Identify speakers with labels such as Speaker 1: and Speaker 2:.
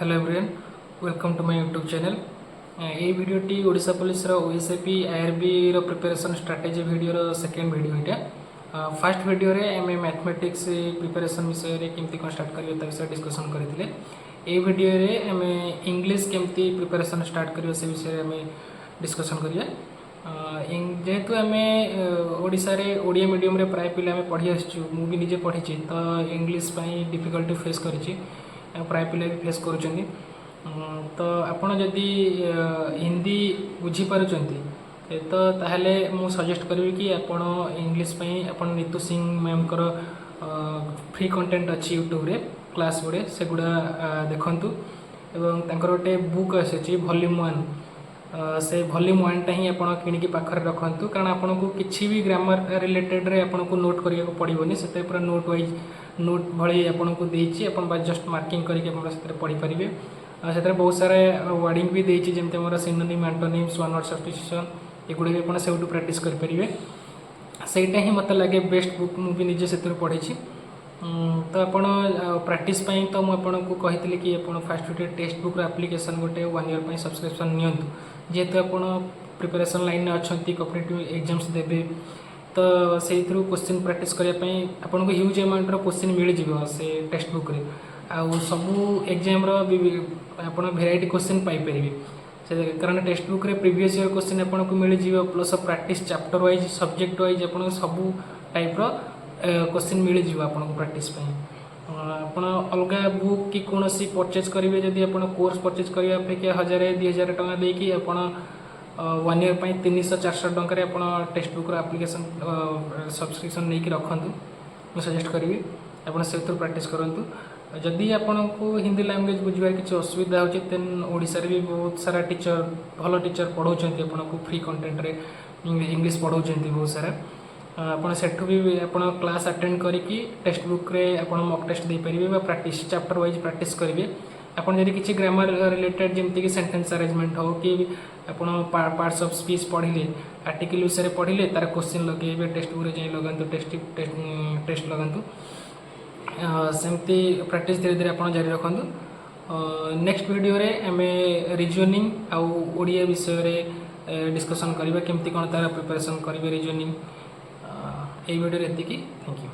Speaker 1: Hello everyone, welcome to my YouTube channel. ये वीडियोटी Odisha police रो OSAP IRB रो प्रिपरेशन स्ट्रैटेजी वीडियो रो सेकेंड वीडियो इटा। फर्स्ट वीडियो रे एम मैथमेटिक्स प्रिपरेशन विषय रे केमती कोन स्टार्ट करियो ता विषय डिस्कशन करथिले। ए वीडियो रे एम इंग्लिश केमती प्रिपरेशन स्टार्ट करियो से विषय एम डिस्कशन करिया। जेहेतु आम ओडिशा रे ओडिया मीडियम रे प्राय पिला आम पढ़ी आसछु, मु भी निजे पढ़ी तो इंग्लिश पई डिफिकल्टी फेस करिछि, प्राय पिला भी फेस करुँच। तो आपण जदि हिंदी बुझीपारुंट तो ताहले मु सजेस्ट करी कि आपण इंग्लिश आपण नीतू सिंह मैम कर फ्री कंटेंट अच्छी यूट्यूब रे क्लास गुड़े से गुड़ा देखंतु। एवं तांकर गोटे बुक आसी वॉल्यूम 1, से वॉल्यूम 1 टा ही आपण किणिकी पाखरे रखंतु, कारण आपण को किछि भी ग्रामर रिलेटेड रे आपण को नोट करिया को पड़िबोनी। सेते पूरा नोट वाइज नोट भली आपण को देछि, आपण बस जस्ट मार्किंग करके आपण सेते पढ़ी परिबे। से बहुत सारा वर्डिंग भी देछि, जेमते मोर synonym, antonyms, one word substitution एगुड़े भी आपण सेउटू प्रैक्टिस कर परिबे। सेटा ही मते लागे बेस्ट बुक, मु भी निजे सेतु पढ़ी। तो आपण प्रैक्टिस पई तो मु आपण को कहितली कि आपण फर्स्ट वीडियो टेक्स्ट बुक रो एप्लीकेशन गोटे 1 ईयर पई सब्सक्रिप्शन नियंतु, जेहेतु आपण प्रिपरेशन लाइन में अछंती, कॉम्पिटिटिव एग्जाम्स देबे तो से थ्रू क्वेश्चन प्रैक्टिस करिया पई आपण को ह्यूज अमाउंट रो क्वेश्चन मिल जिवो से टेक्स्ट बुक रे। आउ सबू एग्जाम रो आपण वेराइटी क्वेश्चन पाई परिबे से, कारण टेक्स्ट बुक रे प्रीवियस ईयर क्वेश्चन आपण को मिल जिवो, plus practice chapter wise subject wise आपण सबू टाइप रो क्वेश्चन मिल जिवो आपण को प्रैक्टिस पई। आपण अलगा बुक कि कोनोसी परचेज करिवे, जदि आपण कोर्स परचेज करिया अपेक्षा 1000-2000 टका देकी आपण 1 ईयर पई 300-400 टका रे आपण टेक्स्ट बुक रो एप्लीकेशन सब्सक्रिप्शन नहीं रखंतु। मु सजेस्ट करी आपण से थ्रू प्रैक्टिस करंतु। जदि आपण को हिंदी लैंग्वेज बुझबार किसी असुविधा होची तेन ओडिसा रे भी बहुत सारा टीचर भल टीचर पढ़ाउछंती आपण को फ्री कंटेंट रे इंग्लिश पढ़ाउछंती बहुत सारा। आपण सेठू भी आपण क्लास अटेंड करिकी टेक्स्ट बुक रे आपण मॉक टेस्ट दे परिबे बा प्रैक्टिस चैप्टर वाइज प्रैक्टिस करिवे। आपण जदि किसी ग्रामर रिलेटेड जेमति कि सेंटेंस अरेंजमेंट हो कि आपण पार्ट्स ऑफ स्पीच पढ़िले, आर्टिकल विषय पढ़िले, तार क्वेश्चन लगेबे टेक्स्ट बुक रे जाई लगंतु, टेस्ट लगंतु। सेमती प्रैक्टिस धीरे धीरे आप जारी रखु। नेक्स्ट वीडियो रे आमे रीजनिंग आउ ओडिया विषय रे डिस्कशन करिबा, केमती कोन तार प्रिपरेशन करिवे रीजनिंग। ए वीडियो रे एतिकी। Thank you.